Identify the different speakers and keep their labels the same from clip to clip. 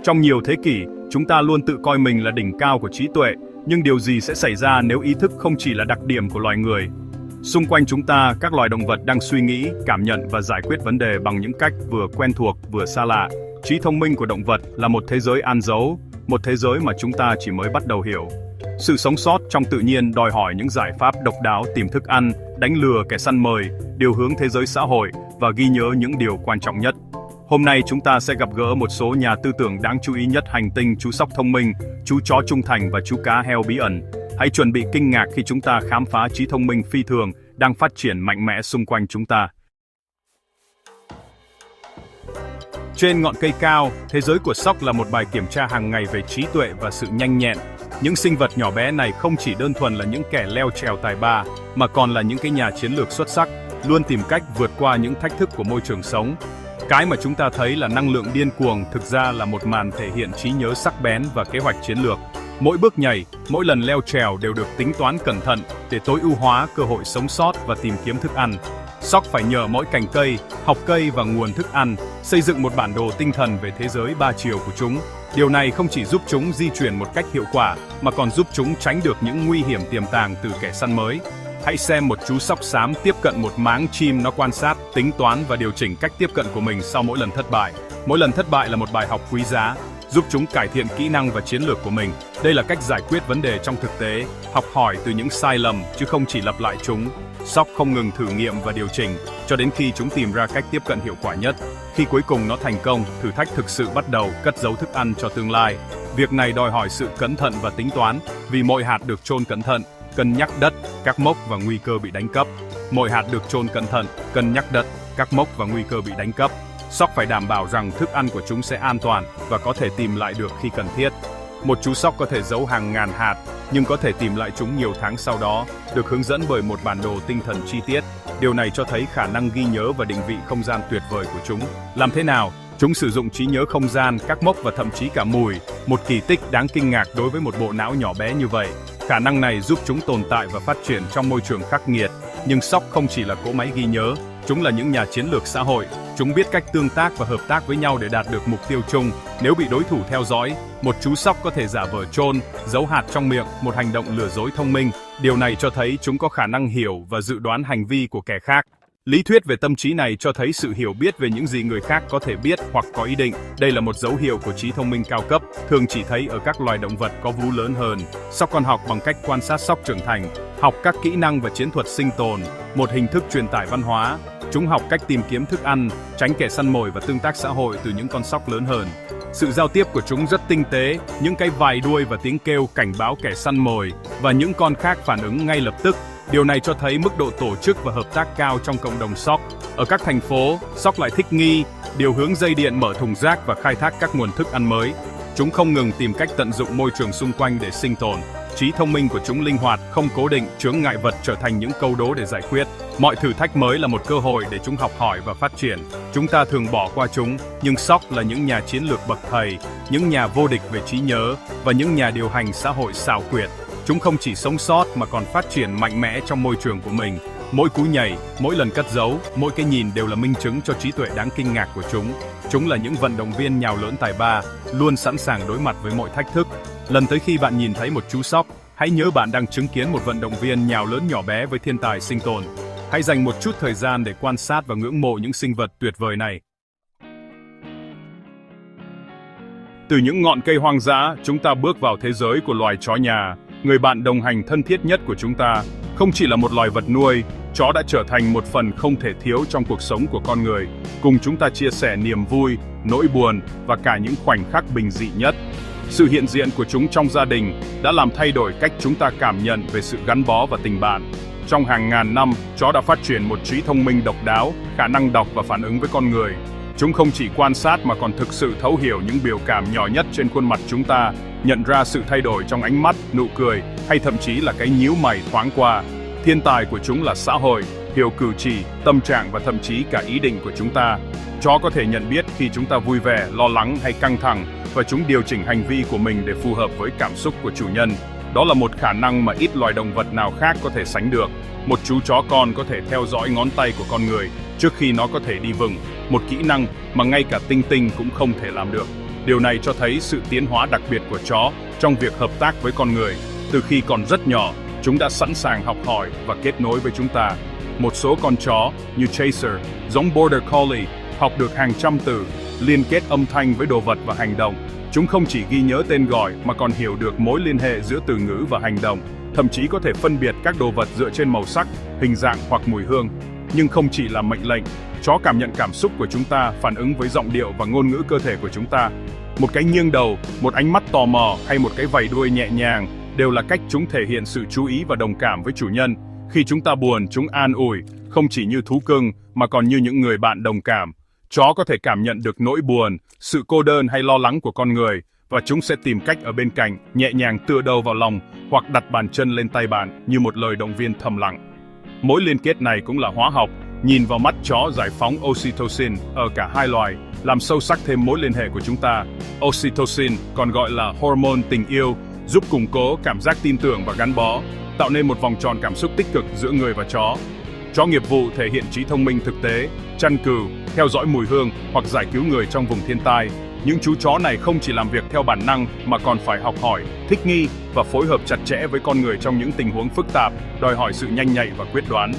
Speaker 1: Trong nhiều thế kỷ, chúng ta luôn tự coi mình là đỉnh cao của trí tuệ, nhưng điều gì sẽ xảy ra nếu ý thức không chỉ là đặc điểm của loài người? Xung quanh chúng ta, các loài động vật đang suy nghĩ, cảm nhận và giải quyết vấn đề bằng những cách vừa quen thuộc vừa xa lạ. Trí thông minh của động vật là một thế giới an dấu, một thế giới mà chúng ta chỉ mới bắt đầu hiểu. Sự sống sót trong tự nhiên đòi hỏi những giải pháp độc đáo tìm thức ăn, đánh lừa kẻ săn mồi, điều hướng thế giới xã hội và ghi nhớ những điều quan trọng nhất. Hôm nay chúng ta sẽ gặp gỡ một số nhà tư tưởng đáng chú ý nhất hành tinh chú sóc thông minh, chú chó trung thành và chú cá heo bí ẩn. Hãy chuẩn bị kinh ngạc khi chúng ta khám phá trí thông minh phi thường đang phát triển mạnh mẽ xung quanh chúng ta. Trên ngọn cây cao, thế giới của sóc là một bài kiểm tra hàng ngày về trí tuệ và sự nhanh nhẹn. Những sinh vật nhỏ bé này không chỉ đơn thuần là những kẻ leo trèo tài ba, mà còn là những cái nhà chiến lược xuất sắc, luôn tìm cách vượt qua những thách thức của môi trường sống. Cái mà chúng ta thấy là năng lượng điên cuồng thực ra là một màn thể hiện trí nhớ sắc bén và kế hoạch chiến lược. Mỗi bước nhảy, mỗi lần leo trèo đều được tính toán cẩn thận để tối ưu hóa cơ hội sống sót và tìm kiếm thức ăn. Sóc phải nhờ mỗi cành cây, học cây và nguồn thức ăn, xây dựng một bản đồ tinh thần về thế giới ba chiều của chúng. Điều này không chỉ giúp chúng di chuyển một cách hiệu quả, mà còn giúp chúng tránh được những nguy hiểm tiềm tàng từ kẻ săn mới. Hãy xem một chú sóc xám tiếp cận một máng chim, nó quan sát, tính toán và điều chỉnh cách tiếp cận của mình sau mỗi lần thất bại. Mỗi lần thất bại là một bài học quý giá, giúp chúng cải thiện kỹ năng và chiến lược của mình. Đây là cách giải quyết vấn đề trong thực tế, học hỏi từ những sai lầm chứ không chỉ lặp lại chúng. Sóc không ngừng thử nghiệm và điều chỉnh cho đến khi chúng tìm ra cách tiếp cận hiệu quả nhất. Khi cuối cùng nó thành công, thử thách thực sự bắt đầu, cất giấu thức ăn cho tương lai. Việc này đòi hỏi sự cẩn thận và tính toán, vì mỗi hạt được chôn cẩn thận, cân nhắc đất, các mốc và nguy cơ bị đánh cắp. Mỗi hạt được chôn cẩn thận, cân nhắc đất, các mốc và nguy cơ bị đánh cắp. Sóc phải đảm bảo rằng thức ăn của chúng sẽ an toàn và có thể tìm lại được khi cần thiết. Một chú sóc có thể giấu hàng ngàn hạt, nhưng có thể tìm lại chúng nhiều tháng sau đó, được hướng dẫn bởi một bản đồ tinh thần chi tiết. Điều này cho thấy khả năng ghi nhớ và định vị không gian tuyệt vời của chúng. Làm thế nào? Chúng sử dụng trí nhớ không gian, các mốc và thậm chí cả mùi, một kỳ tích đáng kinh ngạc đối với một bộ não nhỏ bé như vậy. Khả năng này giúp chúng tồn tại và phát triển trong môi trường khắc nghiệt. Nhưng sóc không chỉ là cỗ máy ghi nhớ, chúng là những nhà chiến lược xã hội. Chúng biết cách tương tác và hợp tác với nhau để đạt được mục tiêu chung. Nếu bị đối thủ theo dõi, một chú sóc có thể giả vờ chôn, giấu hạt trong miệng, một hành động lừa dối thông minh. Điều này cho thấy chúng có khả năng hiểu và dự đoán hành vi của kẻ khác. Lý thuyết về tâm trí này cho thấy sự hiểu biết về những gì người khác có thể biết hoặc có ý định. Đây là một dấu hiệu của trí thông minh cao cấp, thường chỉ thấy ở các loài động vật có vú lớn hơn. Sóc còn học bằng cách quan sát sóc trưởng thành, học các kỹ năng và chiến thuật sinh tồn, một hình thức truyền tải văn hóa. Chúng học cách tìm kiếm thức ăn, tránh kẻ săn mồi và tương tác xã hội từ những con sóc lớn hơn. Sự giao tiếp của chúng rất tinh tế, những cái vài đuôi và tiếng kêu cảnh báo kẻ săn mồi, và những con khác phản ứng ngay lập tức. Điều này cho thấy mức độ tổ chức và hợp tác cao trong cộng đồng sóc. Ở các thành phố, sóc lại thích nghi, điều hướng dây điện, mở thùng rác và khai thác các nguồn thức ăn mới. Chúng không ngừng tìm cách tận dụng môi trường xung quanh để sinh tồn. Trí thông minh của chúng linh hoạt, không cố định, chướng ngại vật trở thành những câu đố để giải quyết. Mọi thử thách mới là một cơ hội để chúng học hỏi và phát triển. Chúng ta thường bỏ qua chúng, nhưng sóc là những nhà chiến lược bậc thầy, những nhà vô địch về trí nhớ và những nhà điều hành xã hội xảo quyệt. Chúng không chỉ sống sót mà còn phát triển mạnh mẽ trong môi trường của mình. Mỗi cú nhảy, mỗi lần cất giấu, mỗi cái nhìn đều là minh chứng cho trí tuệ đáng kinh ngạc của chúng. Chúng là những vận động viên nhào lỡn tài ba, luôn sẵn sàng đối mặt với mọi thách thức. Lần tới khi bạn nhìn thấy một chú sóc, hãy nhớ bạn đang chứng kiến một vận động viên nhào lỡn nhỏ bé với thiên tài sinh tồn. Hãy dành một chút thời gian để quan sát và ngưỡng mộ những sinh vật tuyệt vời này. Từ những ngọn cây hoang dã, chúng ta bước vào thế giới của loài chó nhà, người bạn đồng hành thân thiết nhất của chúng ta. Không chỉ là một loài vật nuôi, chó đã trở thành một phần không thể thiếu trong cuộc sống của con người, cùng chúng ta chia sẻ niềm vui, nỗi buồn và cả những khoảnh khắc bình dị nhất. Sự hiện diện của chúng trong gia đình đã làm thay đổi cách chúng ta cảm nhận về sự gắn bó và tình bạn. Trong hàng ngàn năm, chó đã phát triển một trí thông minh độc đáo, khả năng đọc và phản ứng với con người. Chúng không chỉ quan sát mà còn thực sự thấu hiểu những biểu cảm nhỏ nhất trên khuôn mặt chúng ta, nhận ra sự thay đổi trong ánh mắt, nụ cười hay thậm chí là cái nhíu mày thoáng qua. Thiên tài của chúng là xã hội, hiểu cử chỉ, tâm trạng và thậm chí cả ý định của chúng ta. Chó có thể nhận biết khi chúng ta vui vẻ, lo lắng hay căng thẳng, và chúng điều chỉnh hành vi của mình để phù hợp với cảm xúc của chủ nhân. Đó là một khả năng mà ít loài động vật nào khác có thể sánh được. Một chú chó con có thể theo dõi ngón tay của con người trước khi nó có thể đi vừng, một kỹ năng mà ngay cả tinh tinh cũng không thể làm được. Điều này cho thấy sự tiến hóa đặc biệt của chó trong việc hợp tác với con người. Từ khi còn rất nhỏ, chúng đã sẵn sàng học hỏi và kết nối với chúng ta. Một số con chó như Chaser, giống Border Collie, học được hàng trăm từ, liên kết âm thanh với đồ vật và hành động. Chúng không chỉ ghi nhớ tên gọi mà còn hiểu được mối liên hệ giữa từ ngữ và hành động, thậm chí có thể phân biệt các đồ vật dựa trên màu sắc, hình dạng hoặc mùi hương. Nhưng không chỉ là mệnh lệnh, chó cảm nhận cảm xúc của chúng ta, phản ứng với giọng điệu và ngôn ngữ cơ thể của chúng ta. Một cái nghiêng đầu, một ánh mắt tò mò hay một cái vẫy đuôi nhẹ nhàng đều là cách chúng thể hiện sự chú ý và đồng cảm với chủ nhân. Khi chúng ta buồn, chúng an ủi, không chỉ như thú cưng mà còn như những người bạn đồng cảm. Chó có thể cảm nhận được nỗi buồn, sự cô đơn hay lo lắng của con người, và chúng sẽ tìm cách ở bên cạnh, nhẹ nhàng tựa đầu vào lòng hoặc đặt bàn chân lên tay bạn như một lời động viên thầm lặng. Mối liên kết này cũng là hóa học. Nhìn vào mắt chó giải phóng oxytocin ở cả hai loài, làm sâu sắc thêm mối liên hệ của chúng ta. Oxytocin, còn gọi là hormone tình yêu, giúp củng cố cảm giác tin tưởng và gắn bó, tạo nên một vòng tròn cảm xúc tích cực giữa người và chó. Chó nghiệp vụ thể hiện trí thông minh thực tế, chăn cừu, theo dõi mùi hương hoặc giải cứu người trong vùng thiên tai. Những chú chó này không chỉ làm việc theo bản năng mà còn phải học hỏi, thích nghi và phối hợp chặt chẽ với con người trong những tình huống phức tạp, đòi hỏi sự nhanh nhạy và quyết đoán.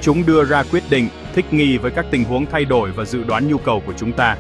Speaker 1: Chúng đưa ra quyết định, thích nghi với các tình huống thay đổi và dự đoán nhu cầu của chúng ta.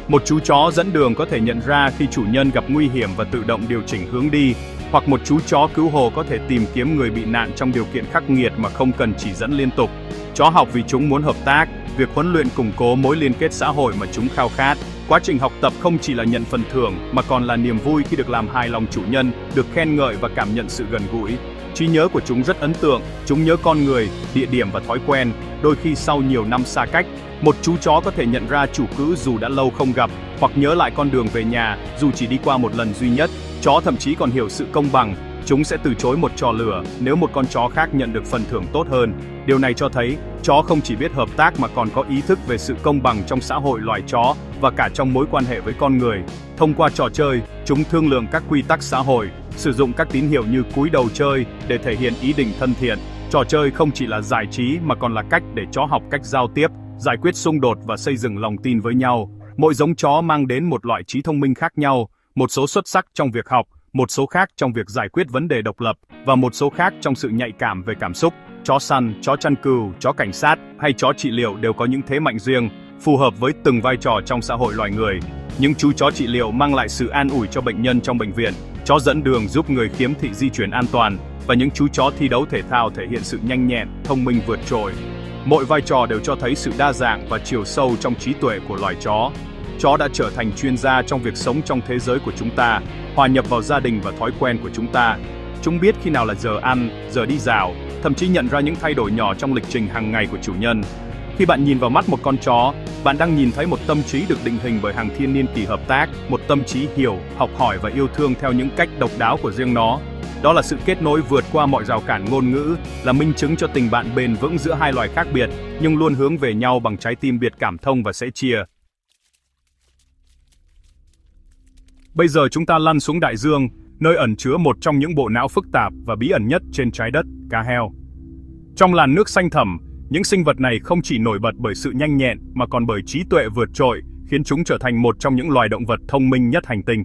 Speaker 1: Một chú chó dẫn đường có thể nhận ra khi chủ nhân gặp nguy hiểm và tự động điều chỉnh hướng đi, hoặc một chú chó cứu hộ có thể tìm kiếm người bị nạn trong điều kiện khắc nghiệt mà không cần chỉ dẫn liên tục. Chó học vì chúng muốn hợp tác, việc huấn luyện củng cố mối liên kết xã hội mà chúng khao khát. Quá trình học tập không chỉ là nhận phần thưởng mà còn là niềm vui khi được làm hài lòng chủ nhân, được khen ngợi và cảm nhận sự gần gũi. Trí nhớ của chúng rất ấn tượng, chúng nhớ con người, địa điểm và thói quen, đôi khi sau nhiều năm xa cách. Một chú chó có thể nhận ra chủ cũ dù đã lâu không gặp, hoặc nhớ lại con đường về nhà dù chỉ đi qua một lần duy nhất. Chó thậm chí còn hiểu sự công bằng, chúng sẽ từ chối một trò lửa nếu một con chó khác nhận được phần thưởng tốt hơn. Điều này cho thấy, chó không chỉ biết hợp tác mà còn có ý thức về sự công bằng trong xã hội loài chó và cả trong mối quan hệ với con người. Thông qua trò chơi, chúng thương lượng các quy tắc xã hội, sử dụng các tín hiệu như cúi đầu chơi để thể hiện ý định thân thiện. Trò chơi không chỉ là giải trí mà còn là cách để chó học cách giao tiếp, giải quyết xung đột và xây dựng lòng tin với nhau. Mỗi giống chó mang đến một loại trí thông minh khác nhau, một số xuất sắc trong việc học, một số khác trong việc giải quyết vấn đề độc lập, và một số khác trong sự nhạy cảm về cảm xúc. Chó săn, chó chăn cừu, chó cảnh sát hay chó trị liệu đều có những thế mạnh riêng, phù hợp với từng vai trò trong xã hội loài người. Những chú chó trị liệu mang lại sự an ủi cho bệnh nhân trong bệnh viện, chó dẫn đường giúp người khiếm thị di chuyển an toàn, và những chú chó thi đấu thể thao thể hiện sự nhanh nhẹn, thông minh vượt trội. Mỗi vai trò đều cho thấy sự đa dạng và chiều sâu trong trí tuệ của loài chó. Chó đã trở thành chuyên gia trong việc sống trong thế giới của chúng ta, hòa nhập vào gia đình và thói quen của chúng ta. Chúng biết khi nào là giờ ăn, giờ đi dạo, thậm chí nhận ra những thay đổi nhỏ trong lịch trình hàng ngày của chủ nhân. Khi bạn nhìn vào mắt một con chó, bạn đang nhìn thấy một tâm trí được định hình bởi hàng thiên niên kỷ hợp tác, một tâm trí hiểu, học hỏi và yêu thương theo những cách độc đáo của riêng nó. Đó là sự kết nối vượt qua mọi rào cản ngôn ngữ, là minh chứng cho tình bạn bền vững giữa hai loài khác biệt, nhưng luôn hướng về nhau bằng trái tim biệt cảm thông và sẻ chia. Bây giờ chúng ta lăn xuống đại dương, nơi ẩn chứa một trong những bộ não phức tạp và bí ẩn nhất trên trái đất, cá heo. Trong làn nước xanh thẳm, những sinh vật này không chỉ nổi bật bởi sự nhanh nhẹn mà còn bởi trí tuệ vượt trội, khiến chúng trở thành một trong những loài động vật thông minh nhất hành tinh.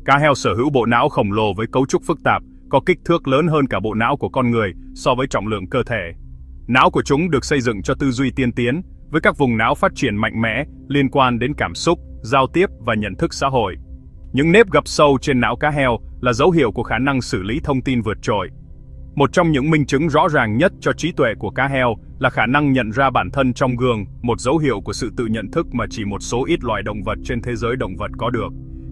Speaker 1: Cá heo sở hữu bộ não khổng lồ với cấu trúc phức tạp, có kích thước lớn hơn cả bộ não của con người so với trọng lượng cơ thể. Não của chúng được xây dựng cho tư duy tiên tiến, với các vùng não phát triển mạnh mẽ liên quan đến cảm xúc, giao tiếp và nhận thức xã hội. Những nếp gập sâu trên não cá heo là dấu hiệu của khả năng xử lý thông tin vượt trội. Một trong những minh chứng rõ ràng nhất cho trí tuệ của cá heo là khả năng nhận ra bản thân trong gương, một dấu hiệu của sự tự nhận thức mà chỉ một số ít loài động vật trên thế giới động vật có được.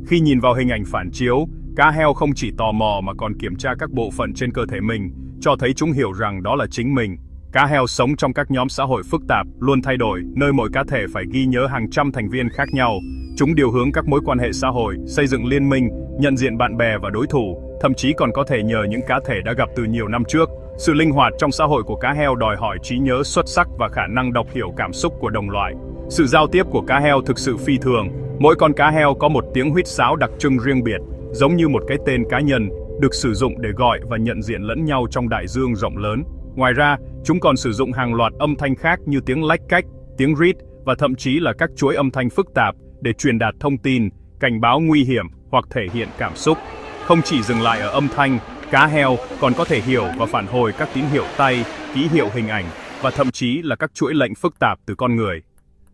Speaker 1: Khi nhìn vào hình ảnh phản chiếu, cá heo không chỉ tò mò mà còn kiểm tra các bộ phận trên cơ thể mình, cho thấy chúng hiểu rằng đó là chính mình. Cá heo sống trong các nhóm xã hội phức tạp, luôn thay đổi, nơi mỗi cá thể phải ghi nhớ hàng trăm thành viên khác nhau. Chúng điều hướng các mối quan hệ xã hội, xây dựng liên minh, nhận diện bạn bè và đối thủ, thậm chí còn có thể nhờ những cá thể đã gặp từ nhiều năm trước. Sự linh hoạt trong xã hội của cá heo đòi hỏi trí nhớ xuất sắc và khả năng đọc hiểu cảm xúc của đồng loại. Sự giao tiếp của cá heo thực sự phi thường. Mỗi con cá heo có một tiếng huýt sáo đặc trưng riêng biệt, giống như một cái tên cá nhân, được sử dụng để gọi và nhận diện lẫn nhau trong đại dương rộng lớn. Ngoài ra, chúng còn sử dụng hàng loạt âm thanh khác như tiếng lách cách, tiếng rít và thậm chí là các chuỗi âm thanh phức tạp để truyền đạt thông tin, cảnh báo nguy hiểm hoặc thể hiện cảm xúc. Không chỉ dừng lại ở âm thanh, cá heo còn có thể hiểu và phản hồi các tín hiệu tay, ký hiệu hình ảnh và thậm chí là các chuỗi lệnh phức tạp từ con người.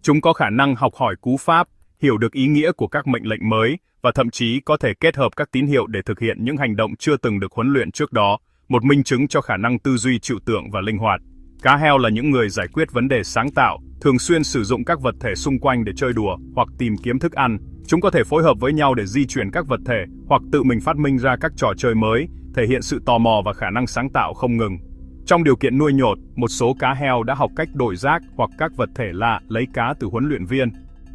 Speaker 1: Chúng có khả năng học hỏi cú pháp, hiểu được ý nghĩa của các mệnh lệnh mới và thậm chí có thể kết hợp các tín hiệu để thực hiện những hành động chưa từng được huấn luyện trước đó, một minh chứng cho khả năng tư duy trừu tượng và linh hoạt. Cá heo là những người giải quyết vấn đề sáng tạo, thường xuyên sử dụng các vật thể xung quanh để chơi đùa hoặc tìm kiếm thức ăn. Chúng có thể phối hợp với nhau để di chuyển các vật thể hoặc tự mình phát minh ra các trò chơi mới, thể hiện sự tò mò và khả năng sáng tạo không ngừng. Trong điều kiện nuôi nhốt, một số cá heo đã học cách đổi rác hoặc các vật thể lạ lấy cá từ huấn luyện viên.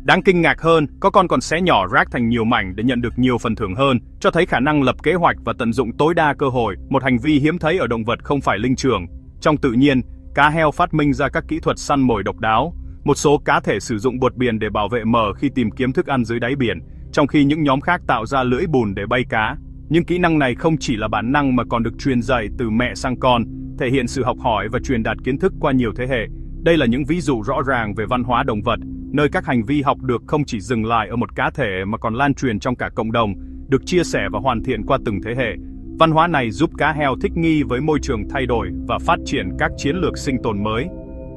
Speaker 1: Đáng kinh ngạc hơn, có con còn xé nhỏ rác thành nhiều mảnh để nhận được nhiều phần thưởng hơn, cho thấy khả năng lập kế hoạch và tận dụng tối đa cơ hội, một hành vi hiếm thấy ở động vật không phải linh trưởng. Trong tự nhiên, cá heo phát minh ra các kỹ thuật săn mồi độc đáo. Một số cá thể sử dụng bọt biển để bảo vệ mờ khi tìm kiếm thức ăn dưới đáy biển, trong khi những nhóm khác tạo ra lưỡi bùn để bay cá. Những kỹ năng này không chỉ là bản năng mà còn được truyền dạy từ mẹ sang con, thể hiện sự học hỏi và truyền đạt kiến thức qua nhiều thế hệ. Đây là những ví dụ rõ ràng về văn hóa động vật, nơi các hành vi học được không chỉ dừng lại ở một cá thể mà còn lan truyền trong cả cộng đồng, được chia sẻ và hoàn thiện qua từng thế hệ. Văn hóa này giúp cá heo thích nghi với môi trường thay đổi và phát triển các chiến lược sinh tồn mới.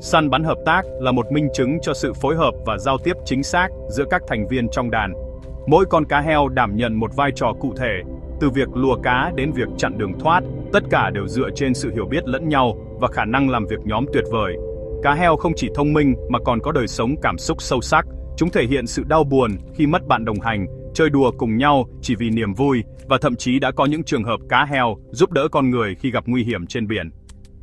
Speaker 1: Săn bắn hợp tác là một minh chứng cho sự phối hợp và giao tiếp chính xác giữa các thành viên trong đàn. Mỗi con cá heo đảm nhận một vai trò cụ thể, từ việc lùa cá đến việc chặn đường thoát, tất cả đều dựa trên sự hiểu biết lẫn nhau và khả năng làm việc nhóm tuyệt vời. Cá heo không chỉ thông minh mà còn có đời sống cảm xúc sâu sắc. Chúng thể hiện sự đau buồn khi mất bạn đồng hành, chơi đùa cùng nhau chỉ vì niềm vui, và thậm chí đã có những trường hợp cá heo giúp đỡ con người khi gặp nguy hiểm trên biển.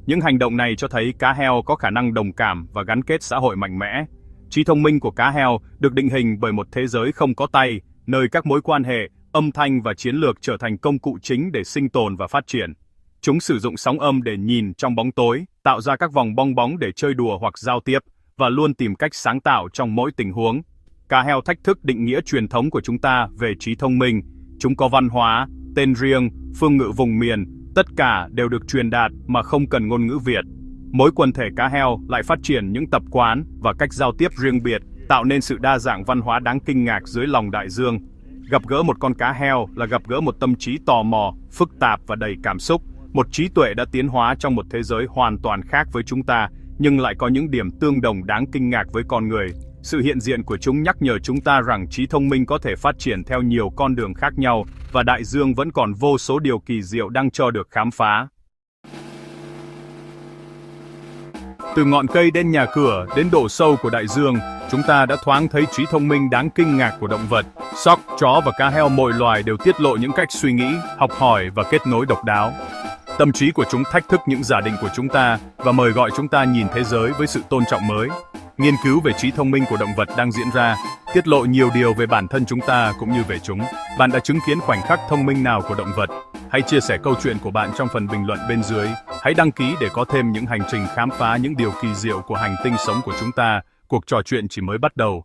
Speaker 1: Những hành động này cho thấy cá heo có khả năng đồng cảm và gắn kết xã hội mạnh mẽ. Trí thông minh của cá heo được định hình bởi một thế giới không có tay, nơi các mối quan hệ, âm thanh và chiến lược trở thành công cụ chính để sinh tồn và phát triển. Chúng sử dụng sóng âm để nhìn trong bóng tối, tạo ra các vòng bong bóng để chơi đùa hoặc giao tiếp, và luôn tìm cách sáng tạo trong mỗi tình huống. Cá heo thách thức định nghĩa truyền thống của chúng ta về trí thông minh. Chúng có văn hóa, tên riêng, phương ngữ vùng miền, tất cả đều được truyền đạt mà không cần ngôn ngữ Việt. Mỗi quần thể cá heo lại phát triển những tập quán và cách giao tiếp riêng biệt, tạo nên sự đa dạng văn hóa đáng kinh ngạc dưới lòng đại dương. Gặp gỡ một con cá heo là gặp gỡ một tâm trí tò mò, phức tạp và đầy cảm xúc, một trí tuệ đã tiến hóa trong một thế giới hoàn toàn khác với chúng ta, nhưng lại có những điểm tương đồng đáng kinh ngạc với con người. Sự hiện diện của chúng nhắc nhở chúng ta rằng trí thông minh có thể phát triển theo nhiều con đường khác nhau, và đại dương vẫn còn vô số điều kỳ diệu đang cho được khám phá. Từ ngọn cây đến nhà cửa, đến độ sâu của đại dương, chúng ta đã thoáng thấy trí thông minh đáng kinh ngạc của động vật. Sóc, chó và cá heo mỗi loài đều tiết lộ những cách suy nghĩ, học hỏi và kết nối độc đáo. Tâm trí của chúng thách thức những giả định của chúng ta và mời gọi chúng ta nhìn thế giới với sự tôn trọng mới. Nghiên cứu về trí thông minh của động vật đang diễn ra, tiết lộ nhiều điều về bản thân chúng ta cũng như về chúng. Bạn đã chứng kiến khoảnh khắc thông minh nào của động vật? Hãy chia sẻ câu chuyện của bạn trong phần bình luận bên dưới. Hãy đăng ký để có thêm những hành trình khám phá những điều kỳ diệu của hành tinh sống của chúng ta. Cuộc trò chuyện chỉ mới bắt đầu.